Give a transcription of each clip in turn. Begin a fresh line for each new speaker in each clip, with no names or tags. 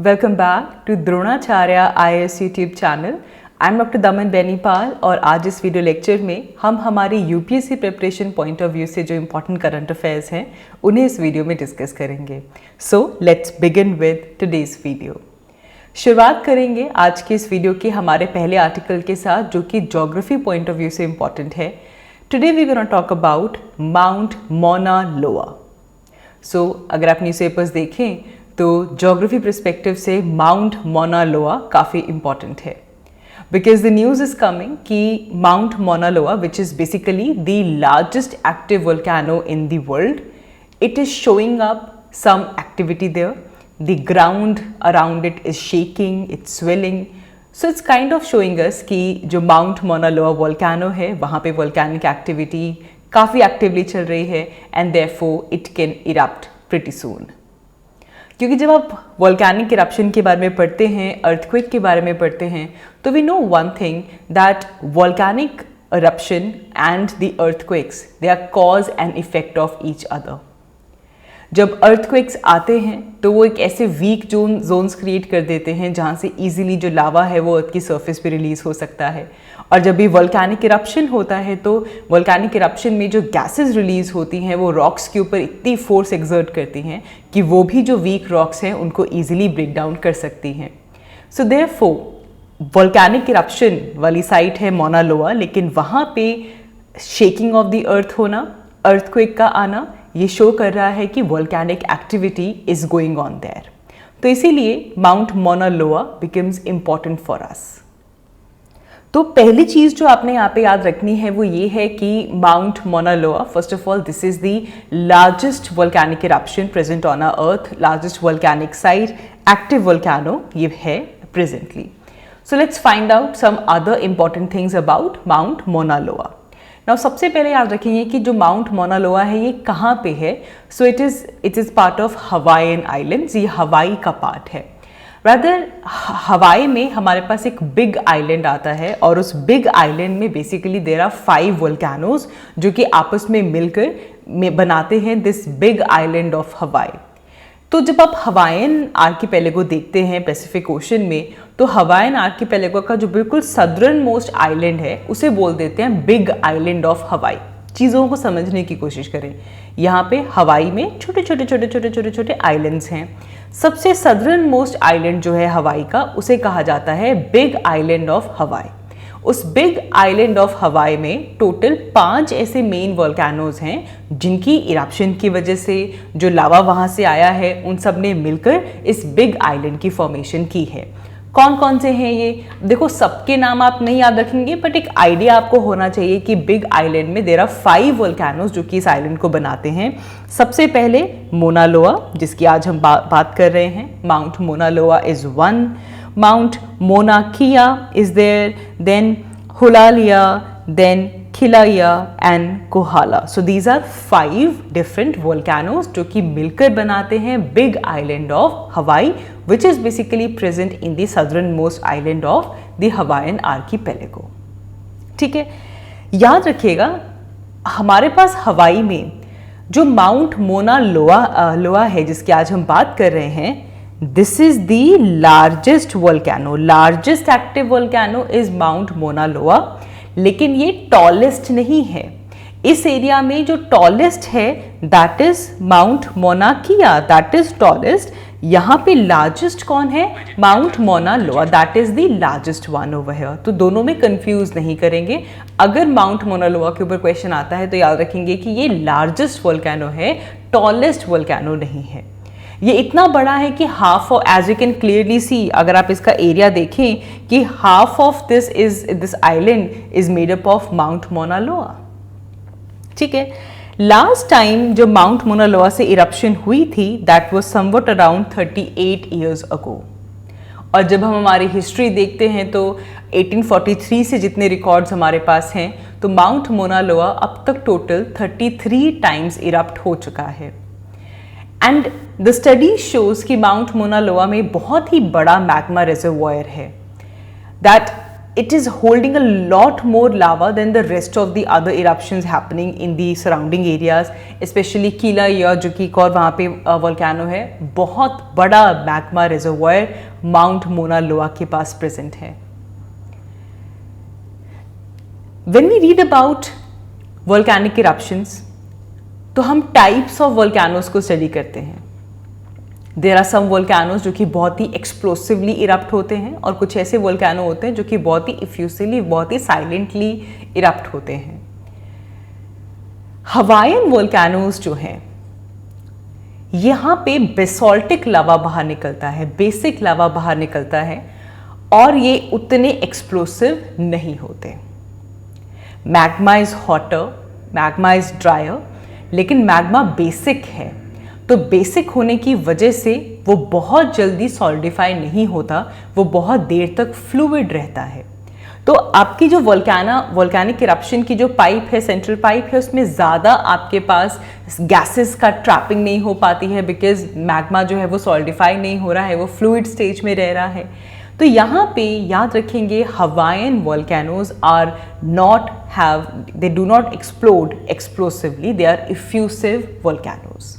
Welcome back to Dronacharya IAS YouTube channel. I am doctor Daman Benipal और आज इस वीडियो लेक्चर में हम हमारी UPSC preparation point of view से जो इम्पॉर्टेंट करंट अफेयर्स हैं उन्हें इस वीडियो में डिस्कस करेंगे। So let's begin with today's video. शुरुआत करेंगे आज के इस वीडियो के हमारे पहले आर्टिकल के साथ जो कि ज्योग्राफी पॉइंट ऑफ व्यू से इम्पॉर्टेंट है। Today we gonna talk about Mount Mauna Loa. So अगर आप न्यूज़पेपर्स देखें तो ज्योग्राफी पर्सपेक्टिव से माउंट मोना लोआ काफ़ी इंपॉर्टेंट है because the news is coming कि Mount Mauna Loa which is basically the largest active volcano in the world, it is showing up some activity there, the ground around it is shaking, it's swelling, so it's kind of showing us कि जो Mount Mauna लोआ volcano है वहाँ पे volcanic activity काफ़ी actively चल रही है and therefore it can erupt pretty soon. क्योंकि जब आप वोल्केनिक इरप्शन के बारे में पढ़ते हैं, अर्थक्वेक के बारे में पढ़ते हैं, तो we know one thing that volcanic eruption and the earthquakes they are cause and effect of each other. जब अर्थक्वेक्स आते हैं तो वो एक ऐसे वीक जोन्स क्रिएट कर देते हैं जहाँ से इजीली जो लावा है वो अर्थ की सरफेस पे रिलीज हो सकता है। और जब भी वोल्केनिक इरप्शन होता है तो वोल्केनिक इरप्शन में जो गैसेस रिलीज होती हैं वो रॉक्स के ऊपर इतनी फोर्स एक्सर्ट करती हैं कि वो भी जो वीक रॉक्स हैं उनको ईजिली ब्रेक डाउन कर सकती हैं। सो देयरफॉर वोल्केनिक इरप्शन वाली साइट है मोना लोआ, लेकिन वहाँ पे शेकिंग ऑफ द अर्थ होना, अर्थक्वेक का आना, ये शो कर रहा है कि volcanic activity is going on their. तो इसीलिए माउंट मोना लोआ बिकम्स इम्पॉर्टेंट फॉर अस। तो पहली चीज़ जो आपने यहाँ पे याद रखनी है वो ये है कि Mount Mauna Loa, first of all this is the largest volcanic eruption present on our earth, largest volcanic site, active volcano ये है presently. So let's find out some other important things about Mount Mauna Loa. Now सबसे पहले याद रखेंगे कि जो Mount Mauna लोआ है ये कहाँ पे है। So it is part of Hawaiian islands, ये हवाई का पार्ट है। रादर हवाई में हमारे पास एक बिग आइलैंड आता है और उस बिग आइलैंड में बेसिकली देयर आर 5 वोल्केनोज जो कि आपस में मिलकर बनाते हैं दिस बिग आइलैंड ऑफ हवाई। तो जब आप हवाईन आर्कीपेलेगो देखते हैं पैसिफिक ओशन में, तो हवाईन आर्कीपेलेगो का जो बिल्कुल सदर्न मोस्ट आइलैंड है उसे बोल देते हैं बिग आइलैंड ऑफ हवाई। चीज़ों को समझने की कोशिश करें। यहाँ पे हवाई में छोटे छोटे आइलैंड्स हैं। सबसे सदर्न मोस्ट आइलैंड जो है हवाई का उसे कहा जाता है बिग आइलैंड ऑफ हवाई। उस बिग आइलैंड ऑफ हवाई में टोटल 5 ऐसे मेन वोल्केनोज हैं जिनकी इरप्शन की वजह से जो लावा वहाँ से आया है उन सब ने मिलकर इस बिग आइलैंड की फॉर्मेशन की है। कौन कौन से हैं ये? देखो सबके नाम आप नहीं याद रखेंगे बट एक आइडिया आपको होना चाहिए कि बिग आइलैंड में देयर आर 5 वोल्केनोज जो कि इस आइलैंड को बनाते हैं। सबसे पहले मोना लोआ जिसकी आज हम बात कर रहे हैं, माउंट मोना लोआ is 1, Mount Mauna Kea is there, then Hualalai, then Kilauea and Kohala. So these are 5 different volcanoes जो कि मिलकर बनाते हैं big island of Hawaii which is basically present in the southernmost island of the Hawaiian archipelago। ठीक है, याद रखिएगा हमारे पास हवाई में जो माउंट मोना लोआ है जिसकी आज हम बात कर रहे हैं, this is the largest volcano, largest active volcano is mount Mauna लोआ, लेकिन ये टॉलेस्ट नहीं है। इस एरिया में जो टॉलेस्ट है दैट इज माउंट मोना किया, दैट इज टॉलेस्ट। यहाँ पे लार्जेस्ट कौन है? माउंट मोना लोआ, that is the largest one over here. तो दोनों में कंफ्यूज नहीं करेंगे। अगर माउंट मोना लोआ के ऊपर क्वेश्चन आता है तो याद रखेंगे कि ये लार्जेस्ट वोल्केनो है, टॉलेस्ट वोल्केनो नहीं है। ये इतना बड़ा है कि half of, as you can clearly see, अगर आप इसका एरिया देखें कि half of this island is made up of Mount Mauna Loa. ठीक है, लास्ट टाइम जो माउंट मोना लोआ से इरप्शन हुई थी that was somewhat around 38 years ago. और जब हम हमारी हिस्ट्री देखते हैं तो 1843 से जितने रिकॉर्ड्स हमारे पास हैं तो माउंट मोना लोआ अब तक टोटल 33 टाइम्स इरप्ट हो चुका है। एंड द स्टडी शोज कि माउंट मोना लोआ में बहुत ही बड़ा मैग्मा रिजर्वॉयर है that it is holding a lot more lava than the rest of the other eruptions happening in the surrounding areas, especially Kilauea जो कि एक और वहाँ पे वोल्केनो है, बहुत बड़ा मैग्मा रिजर्वायर माउंट मोना लोआ के पास प्रेजेंट है. When we read about volcanic eruptions, तो हम टाइप्स ऑफ वोल्केनोज को स्टडी करते हैं. देर आर सम वोल्केनोज जो कि बहुत ही एक्सप्लोसिवली इरप्ट होते हैं और कुछ ऐसे वोल्केनो होते हैं जो कि बहुत ही इफ्यूसिवली, बहुत ही साइलेंटली इरप्ट होते हैं. हवाईयन वोल्केनोज जो हैं, यहाँ पे बेसोल्टिक लावा बाहर निकलता है, बेसिक लावा बाहर निकलता है और ये उतने एक्सप्लोसिव नहीं होते. Magma is hotter, magma is dryer, लेकिन मैग्मा बेसिक है, तो बेसिक होने की वजह से वो बहुत जल्दी सॉलिडिफाई नहीं होता, वो बहुत देर तक फ्लूइड रहता है. तो आपकी जो वोल्केनिक इरप्शन की जो पाइप है, सेंट्रल पाइप है, उसमें ज़्यादा आपके पास गैसेस का ट्रैपिंग नहीं हो पाती है, बिकॉज मैग्मा जो है वो सॉलिडिफाई नहीं हो रहा है, वो फ्लूइड स्टेज में रह रहा है. तो यहाँ पे याद रखेंगे, Hawaiian volcanoes are not have, they do not explode explosively, they are effusive volcanoes.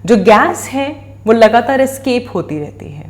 जो गैस है वो लगातार एस्केप होती रहती है,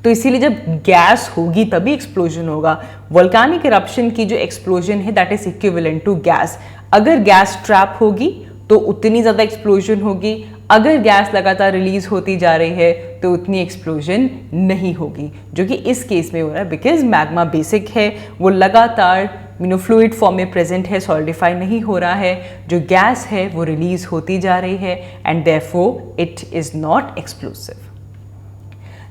तो इसीलिए जब गैस होगी तभी एक्सप्लोजन होगा. वोल्केनिक इरप्शन की जो एक्सप्लोजन है that is equivalent to gas. अगर गैस ट्रैप होगी तो उतनी ज़्यादा एक्सप्लोजन होगी, अगर गैस लगातार रिलीज होती जा रही है तो उतनी एक्सप्लोजन नहीं होगी, जो कि इस केस में हो रहा है. बिकॉज मैग्मा बेसिक है, वो लगातार फ्लूइड फॉर्म में प्रेजेंट है, सॉलिडिफाई नहीं हो रहा है. जो गैस है वो रिलीज होती जा रही है and therefore it is not explosive.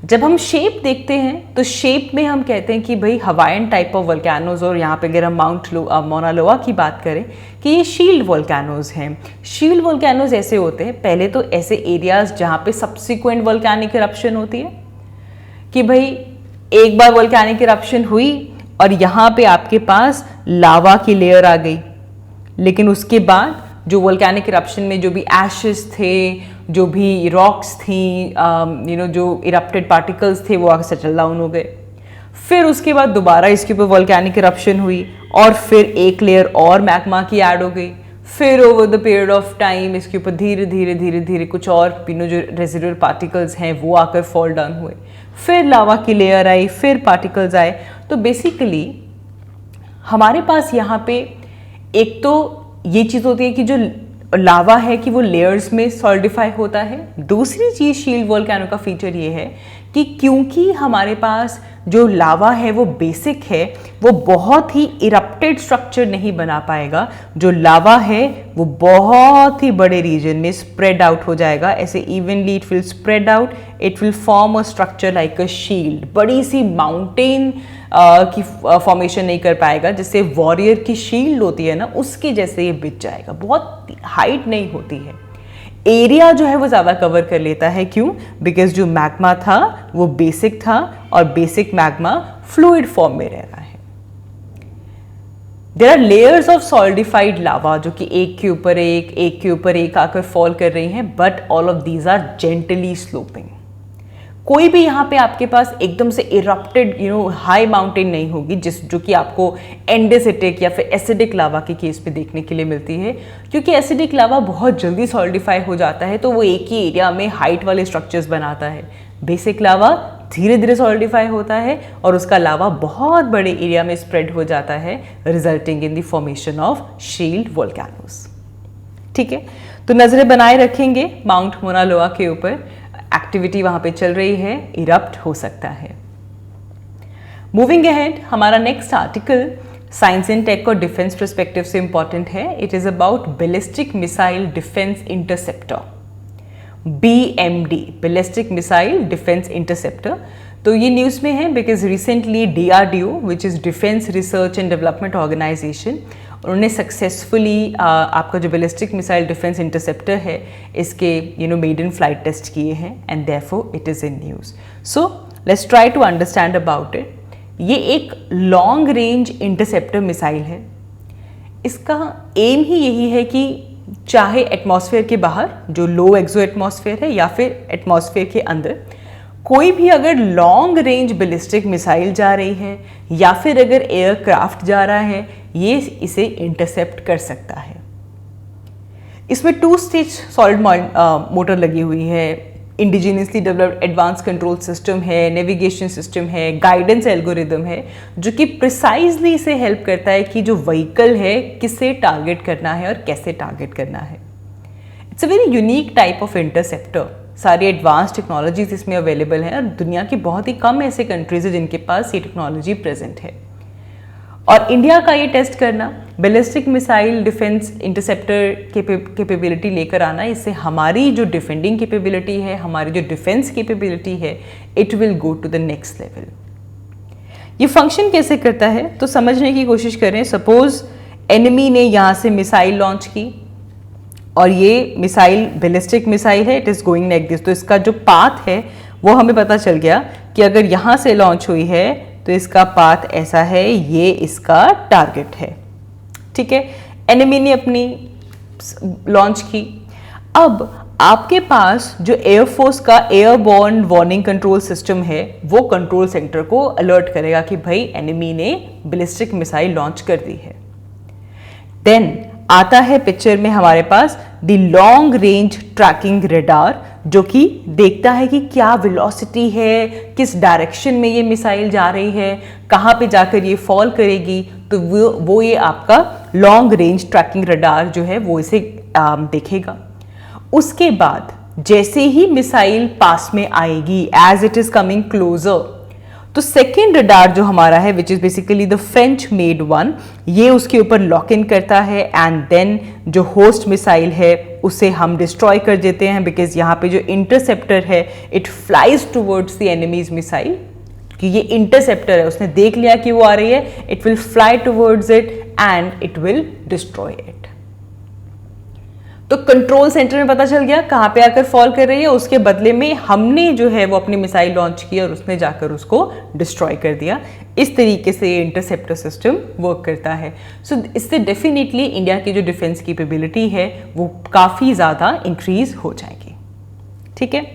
जब हम शेप देखते हैं तो शेप में हम कहते हैं कि भाई हवाईयन टाइप ऑफ वोल्केनोज, और यहाँ पे अगर हम माउंट मोना लोआ की बात करें कि ये शील्ड वोल्केनोज हैं. शील्ड वोल्केनोज ऐसे होते हैं, पहले तो ऐसे एरियाज जहाँ पे सब्सिक्वेंट वोल्केनिक इरप्शन होती है, कि भाई एक बार वोल्केनिक इरप्शन हुई और यहाँ पे आपके पास लावा की लेयर आ गई, लेकिन उसके बाद जो वोल्केनिक इरप्शन में जो भी एशेस थे, जो भी रॉक्स थी, जो इरप्टेड पार्टिकल्स थे, वो आगे सेटल डाउन हो गए. फिर उसके बाद दोबारा इसके ऊपर वोल्केनिक इरप्शन हुई और फिर एक लेयर और मैग्मा की ऐड हो गई. फिर over the period of time इसके ऊपर धीरे धीरे धीरे धीरे कुछ और जो रेजिडुअल पार्टिकल्स हैं वो आकर फॉल डाउन हुए. फिर लावा की लेयर आई, फिर पार्टिकल्स आए. तो बेसिकली हमारे पास यहाँ पे एक तो ये चीज़ होती है कि जो लावा है कि वो लेयर्स में सॉलिडिफाई होता है. दूसरी चीज़ शील्ड वोल्केनो का फीचर ये है कि क्योंकि हमारे पास जो लावा है वो बेसिक है, वो बहुत ही इरप्टेड स्ट्रक्चर नहीं बना पाएगा. जो लावा है वो बहुत ही बड़े रीजन में स्प्रेड आउट हो जाएगा, ऐसे evenly it will spread out, it will form a structure like a shield. बड़ी सी माउंटेन की फॉर्मेशन नहीं कर पाएगा, जैसे वॉरियर की शील्ड होती है ना, उसके जैसे ये बिछ जाएगा. बहुत हाइट नहीं होती है, एरिया जो है वो ज़्यादा कवर कर लेता है. क्यों? बिकॉज जो मैग्मा था वो बेसिक था और बेसिक मैग्मा फ्लूइड फॉर्म में रह रहा है. There are layers of solidified lava जो कि एक के ऊपर एक के ऊपर एक आकर फॉल कर रही हैं, but all of these are gently sloping. कोई भी यहाँ पे आपके पास एकदम से इरप्टेड हाई माउंटेन नहीं होगी, जो कि आपको एंडेसिटिक या फिर एसिडिक लावा के केस पे देखने के लिए मिलती है. क्योंकि एसिडिक लावा बहुत जल्दी सॉलिडिफाई हो जाता है, तो वो एक ही एरिया में हाइट वाले स्ट्रक्चर्स बनाता है. बेसिक लावा धीरे धीरे सॉलिडिफाई होता है और उसका लावा बहुत बड़े एरिया में स्प्रेड हो जाता है, resulting in the formation of shield volcanoes. ठीक है, तो नजरें बनाए रखेंगे माउंट मोना लोआ के ऊपर. एक्टिविटी वहां पे चल रही है, इरप्ट हो सकता है. मूविंग अहेड, हमारा next article science and tech और डिफेंस पर्सपेक्टिव से इंपॉर्टेंट है. It is about ballistic missile defence interceptor, BMD, ballistic missile defence interceptor. तो ये न्यूज़ में है because recently DRDO which is defence research and development organisation, उन्होंने successfully आपका जो बैलिस्टिक मिसाइल डिफेंस इंटरसेप्टर है इसके मेडन फ्लाइट टेस्ट किए हैं and therefore it is in news. So let's try to understand about it. ये एक long range interceptor missile है. इसका एम ही यही है कि चाहे एटमॉस्फेयर के बाहर जो लो एक्सो एटमॉस्फेयर है या फिर एटमॉस्फेयर के अंदर, कोई भी अगर लॉन्ग रेंज बैलिस्टिक मिसाइल जा रही है या फिर अगर एयरक्राफ्ट जा रहा है, ये इसे इंटरसेप्ट कर सकता है। इसमें 2 स्टेज सॉलिड मोटर लगी हुई है, indigenously developed advance control system है, नेविगेशन सिस्टम है, गाइडेंस एल्गोरिदम है, जो कि प्रिसाइजली इसे हेल्प करता है कि जो व्हीकल है किसे टारगेट करना है और कैसे टारगेट करना है। It's a very unique type of interceptor. सारी एडवांस टेक्नोलॉजीज इसमें अवेलेबल हैं और दुनिया की बहुत ही कम ऐसे कंट्रीज हैं जिनके पास ये टेक्नोलॉजी प्रेजेंट है। और इंडिया का ये टेस्ट करना, ballistic missile defence interceptor capability लेकर आना, इससे हमारी जो डिफेंडिंग कैपेबिलिटी है, हमारी जो डिफेंस कैपेबिलिटी है, it will go to the next level. ये फंक्शन कैसे करता है तो समझने की कोशिश करें। सपोज एनिमी ने यहाँ से मिसाइल लॉन्च की और ये मिसाइल बैलिस्टिक मिसाइल है, it is going like this, तो इसका जो पाथ है वो हमें पता चल गया कि अगर यहाँ से लॉन्च हुई है तो इसका पाथ ऐसा है, ये इसका टारगेट है। ठीक है, एनिमी ने अपनी लॉन्च की। अब आपके पास जो एयरफोर्स का एयरबॉर्न वार्निंग कंट्रोल सिस्टम है, वो कंट्रोल सेंटर को अलर्ट करेगा कि भाई एनिमी ने बैलिस्टिक मिसाइल लॉन्च कर दी है। देन आता है पिक्चर में हमारे पास the long range tracking radar, जो कि देखता है कि क्या वेलोसिटी है, किस डायरेक्शन में ये मिसाइल जा रही है, कहाँ पे जाकर ये फॉल करेगी, तो वो ये आपका लॉन्ग रेंज ट्रैकिंग रडार जो है वो इसे देखेगा। उसके बाद जैसे ही मिसाइल पास में आएगी, as it is coming closer, तो सेकेंड रडार जो हमारा है, which is basically the French made one, ये उसके ऊपर लॉक इन करता है एंड देन जो होस्ट मिसाइल है उसे हम डिस्ट्रॉय कर देते हैं, बिकॉज यहाँ पे जो इंटरसेप्टर है it flies towards the enemies missile, कि ये इंटरसेप्टर है, उसने देख लिया कि वो आ रही है, it will fly towards it and it will destroy it. तो कंट्रोल सेंटर में पता चल गया कहाँ पे आकर फॉल कर रही है, उसके बदले में हमने जो है वो अपनी मिसाइल लॉन्च की और उसने जाकर उसको डिस्ट्रॉय कर दिया। इस तरीके से ये इंटरसेप्टर सिस्टम वर्क करता है। सो इससे डेफिनेटली इंडिया की जो डिफेंस कैपेबिलिटी है वो काफ़ी ज़्यादा इंक्रीज हो जाएगी। ठीक है,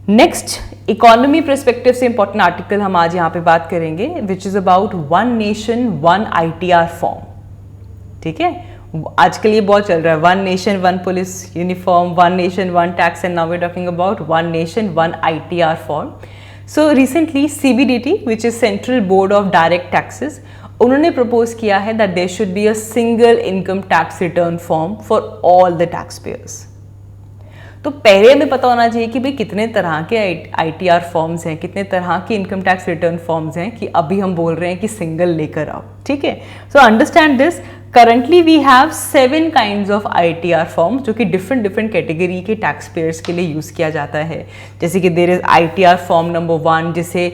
नेक्स्ट इकोनॉमी परस्पेक्टिव से इंपॉर्टेंट आर्टिकल हम आज यहाँ पे बात करेंगे, which is about one nation one ITR form. ठीक है, आजकल ये बहुत चल रहा है, one nation one police uniform, one nation one tax, and now we are talking about one nation one ITR form. So recently CBDT, which is central board of direct taxes, उन्होंने propose किया है that there should be a single income tax return form for all the tax payers. तो पहले हमें पता होना चाहिए कि भाई कितने तरह के ITR फॉर्म्स हैं, कितने तरह के इनकम टैक्स रिटर्न फॉर्म्स हैं, कि अभी हम बोल रहे हैं कि सिंगल लेकर आओ। ठीक है, so understand this. Currently we have 7 kinds of ITR forms, जो कि डिफरेंट कैटेगरी के टैक्स पेयर्स के लिए यूज़ किया जाता है। जैसे कि there is ITR form number 1, जिसे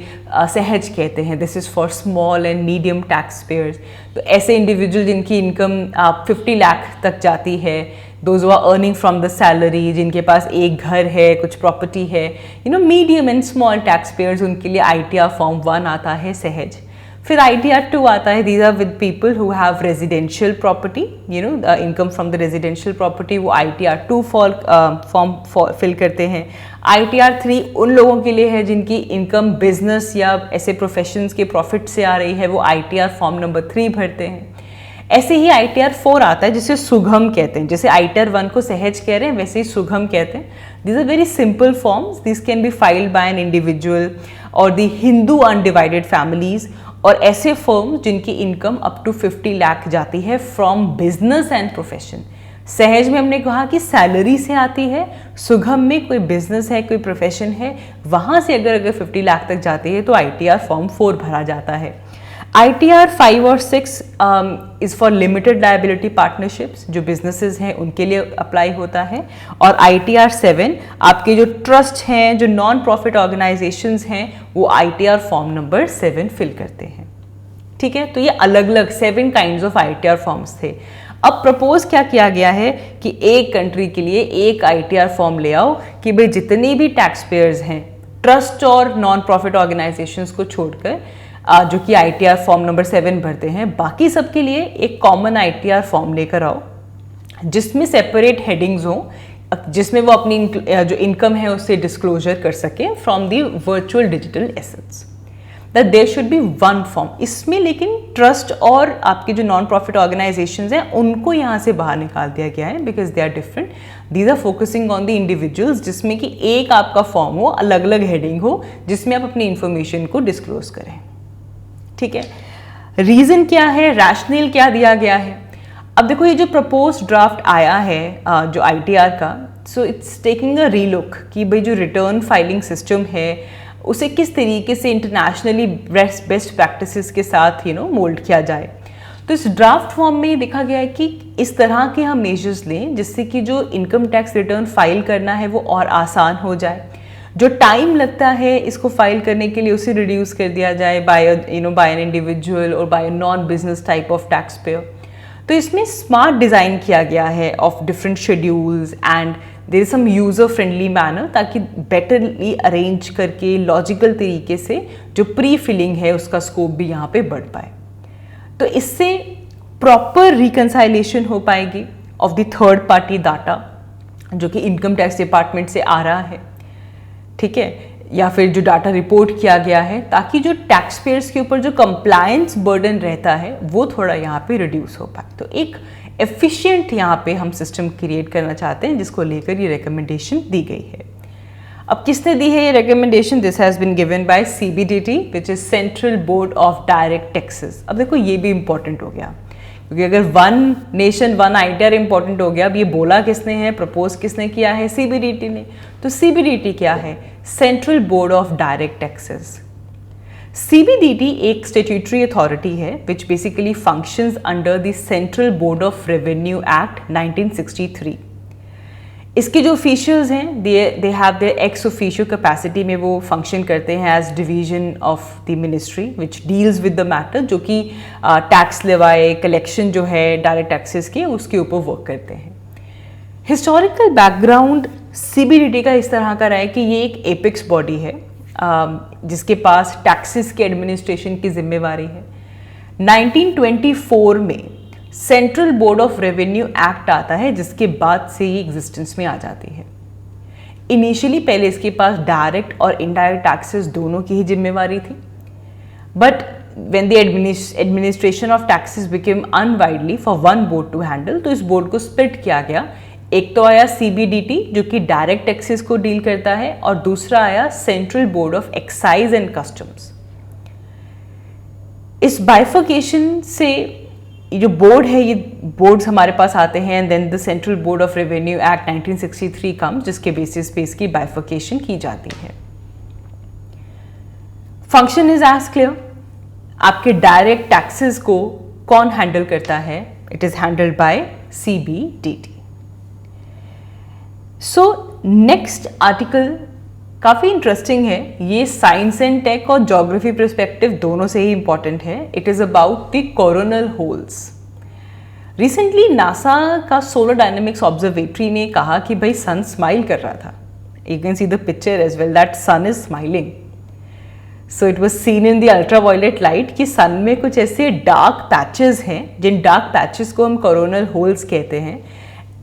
सहज कहते हैं, this is for small and medium tax payers. तो ऐसे इंडिविजुअल जिनकी इनकम 50 लाख तक जाती है, those who are earning from the salary, जिनके पास एक घर है, कुछ प्रॉपर्टी है, medium and small tax payers, उनके लिए ITR फॉर्म 1 आता है, सहज। फिर ITR 2 आता है, these are with people who have residential property, income from the residential property, वो ITR 2 फॉर्म फिल करते हैं। ITR 3 उन लोगों के लिए है जिनकी इनकम बिजनेस या ऐसे प्रोफेशंस के प्रॉफिट से आ रही है, वो ITR फॉर्म नंबर 3 भरते हैं। ऐसे ही ITR 4 आता है, जिसे सुगम कहते हैं। जैसे ITR 1 को सहज कह रहे हैं, वैसे ही सुगम कहते हैं। These are very simple forms, this can be filed by an individual और द हिंदू अनडिवाइडेड फैमिलीज, और ऐसे फर्म्स जिनकी इनकम अप टू 50 लाख जाती है फ्रॉम बिजनेस एंड प्रोफेशन। सहज में हमने कहा कि सैलरी से आती है, सुगम में कोई बिजनेस है, कोई प्रोफेशन है, वहाँ से अगर 50 लाख तक जाती है तो ITR फॉर्म 4 भरा जाता है। ITR 5 और 6 is for limited liability partnerships, जो बिजनेसेस हैं उनके लिए अप्लाई होता है। और ITR 7 आपके जो ट्रस्ट हैं, जो नॉन प्रॉफिट ऑर्गेनाइजेशंस हैं, वो ITR फॉर्म नंबर 7 फिल करते हैं। ठीक है, तो ये अलग अलग 7 काइंड्स ऑफ ITR फॉर्म्स थे। अब प्रपोज क्या किया गया है कि एक कंट्री के लिए एक ITR फॉर्म ले आओ कि भाई जितने भी टैक्स पेयर्स हैं, ट्रस्ट और नॉन प्रॉफिट ऑर्गेनाइजेशंस को छोड़कर, जो कि ITR फॉर्म नंबर 7 भरते हैं, बाकी सबके लिए एक कॉमन ITR फॉर्म लेकर आओ, जिसमें सेपरेट हेडिंग्स हों जिसमें वो अपनी जो इनकम है उससे डिस्क्लोजर कर सके from the virtual digital assets, that there should be one form. इसमें लेकिन ट्रस्ट और आपके जो नॉन प्रॉफिट ऑर्गेनाइजेशंस हैं उनको यहाँ से बाहर निकाल दिया गया है, because they are different. These are focusing on the individuals, जिसमें कि एक आपका फॉर्म हो, अलग अलग हेडिंग हो, जिसमें आप अपनी इंफॉर्मेशन को डिस्क्लोज करें। ठीक है, रीज़न क्या है, रैशनल क्या दिया गया है। अब देखो ये जो प्रपोज ड्राफ्ट आया है जो ITR का, so it's taking a relook कि भाई जो रिटर्न फाइलिंग सिस्टम है उसे किस तरीके से इंटरनेशनली बेस्ट प्रैक्टिसेस के साथ मोल्ड किया जाए। तो इस ड्राफ्ट फॉर्म में ये देखा गया है कि इस तरह के हम मेजर्स लें जिससे कि जो इनकम टैक्स रिटर्न फाइल करना है वो और आसान हो जाए, जो टाइम लगता है इसको फाइल करने के लिए उसे रिड्यूस कर दिया जाए बाय एन इंडिविजुअल और by non business type of tax payer. तो इसमें स्मार्ट डिज़ाइन किया गया है of different schedules and there is some user friendly manner, ताकि बेटरली अरेंज करके लॉजिकल तरीके से जो प्री फिलिंग है उसका स्कोप भी यहाँ पे बढ़ पाए। तो इससे प्रॉपर रिकंसाइलेशन हो पाएगी of the third party data जो कि इनकम टैक्स डिपार्टमेंट से आ रहा है, ठीक है, या फिर जो डाटा रिपोर्ट किया गया है, ताकि जो टैक्स पेयर्स के ऊपर जो कंप्लायंस बर्डन रहता है वो थोड़ा यहाँ पे रिड्यूस हो पाए। तो एक एफिशिएंट यहाँ पे हम सिस्टम क्रिएट करना चाहते हैं, जिसको लेकर ये रिकमेंडेशन दी गई है। अब किसने दी है ये recommendation? This has been given by CBDT which is central board of direct taxes. अब देखो ये भी इंपॉर्टेंट हो गया, क्योंकि अगर one nation one ITR important हो गया, अब ये बोला किसने है, प्रपोज किसने किया है? CBDT ने। तो CBDT क्या है? Central board of direct taxes. CBDT एक स्टैट्यूटरी अथॉरिटी है which basically functions under the central board of revenue act 1963। इसके जो ऑफिशियल्स हैं they have their ex officio capacity में वो फंक्शन करते हैं as division of the ministry which deals with the matter, जो कि टैक्स लेवाए कलेक्शन जो है डायरेक्ट टैक्सेस के उसके ऊपर वर्क करते हैं। हिस्टोरिकल बैकग्राउंड CBDT का इस तरह का रहा है कि ये एक एपिक्स बॉडी है जिसके पास टैक्सेस के एडमिनिस्ट्रेशन की जिम्मेवारी है। 1924 में central board of revenue act आता है, जिसके बाद से ये एग्जिस्टेंस में आ जाती है। इनिशियली पहले इसके पास डायरेक्ट और इनडायरेक्ट टैक्सेस दोनों की ही जिम्मेवारी थी, but when the administration of taxes became unwieldy for one board to handle, तो इस बोर्ड को स्प्लिट किया गया। एक तो आया CBDT जो कि डायरेक्ट टैक्सेस को डील करता है, और दूसरा आया central board of excise and customs. इस बाइफर्केशन से ये जो बोर्ड है, ये बोर्ड्स हमारे पास आते हैं, and then the central board of revenue act 1963 comes, जिसके बेसिस पे इसकी बाइफर्केशन की जाती है। Function is as clear. आपके डायरेक्ट टैक्सेस को कौन हैंडल करता है? It is handled by CBDT। So next article काफ़ी इंटरेस्टिंग है। ये साइंस एंड टेक और ज्योग्राफी पर्सपेक्टिव दोनों से ही इंपॉर्टेंट है। It is about the coronal holes. Recently NASA का सोलर डायनेमिक्स ऑब्जर्वेटरी ने कहा कि भाई सन स्माइल कर रहा था। You can see the picture as well that sun is smiling. So it was seen in the ultraviolet light कि sun में कुछ ऐसे डार्क पैचेस हैं, जिन डार्क पैचेस को हम कोरोनल होल्स कहते हैं।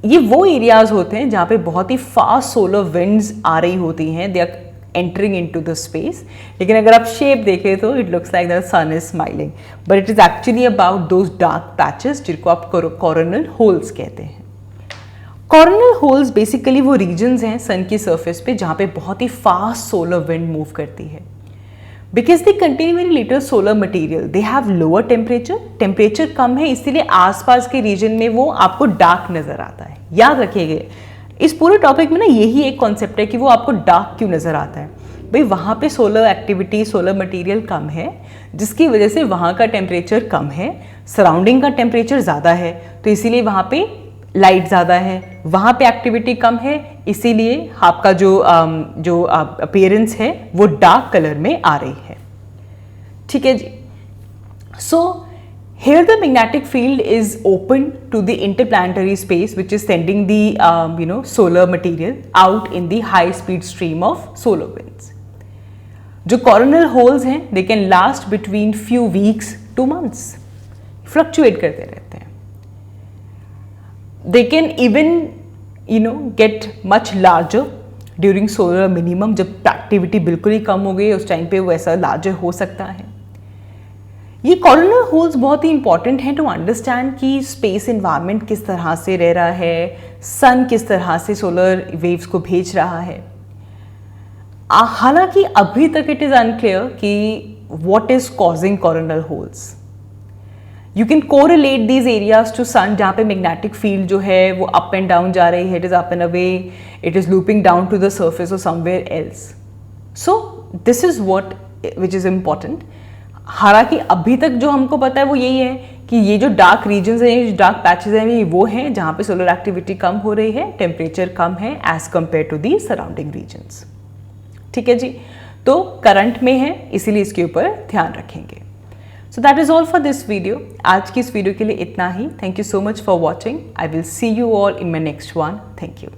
ये वो एरियाज होते हैं जहाँ पे बहुत ही फास्ट सोलर विंड्स आ रही होती हैं, they are entering into the space. लेकिन अगर आप शेप देखें तो it looks like the sun is smiling, but it is actually about those dark patches जिनको आप कोरोनल होल्स कहते हैं। कोरोनल होल्स बेसिकली वो रीजन्स हैं सन की सरफेस पे जहाँ पे बहुत ही फास्ट सोलर विंड मूव करती है। Because they contain very little solar material, they have lower temperature कम है, इसीलिए आसपास के रीजन में वो आपको डार्क नजर आता है। याद रखिएगा इस पूरे टॉपिक में ना यही एक कॉन्सेप्ट है कि वो आपको डार्क क्यों नजर आता है। भाई वहाँ पे सोलर एक्टिविटी, सोलर मटेरियल कम है, जिसकी वजह से वहाँ का टेम्परेचर कम है, सराउंडिंग का टेम्परेचर ज़्यादा है, तो इसीलिए वहाँ पे लाइट ज़्यादा है, वहाँ पे एक्टिविटी कम है, इसीलिए आपका जो अपीयरेंस है वो डार्क कलर में आ रही है। ठीक है जी। सो here the magnetic field is open to the interplanetary space which is sending the solar material out in the high speed stream of solar winds. जो coronal holes हैं they can last between few weeks to months, fluctuate करते रहते हैं। They can even get much larger during solar minimum, जब activity बिल्कुल ही कम हो गई उस टाइम पे वो ऐसा लार्जर हो सकता है। ये कॉरोनल होल्स बहुत ही इंपॉर्टेंट हैं टू अंडरस्टैंड कि स्पेस इन्वायरमेंट किस तरह से रह रहा है, सन किस तरह से सोलर वेव्स को भेज रहा है। हालांकि अभी तक इट इज़ अनक्लियर कि what is causing coronal holes. You can correlate these areas to sun, जहाँ पे मैग्नेटिक फील्ड जो है वो अप एंड डाउन जा रही है, it is up and away, it is looping down to the surface और somewhere else. So this is what which is important. हालांकि अभी तक जो हमको पता है वो यही है कि ये जो डार्क रीजन्स हैं, ये डार्क पैचेस हैं, ये वो हैं जहाँ पे सोलर एक्टिविटी कम हो रही है, टेम्परेचर कम है as compare to the surrounding regions. ठीक है जी, तो करंट में है इसीलिए इसके ऊपर ध्यान रखेंगे। So that is all for this video. आज की इस वीडियो के लिए इतना ही। Thank you so much for watching. I will see you all in my next one. Thank you.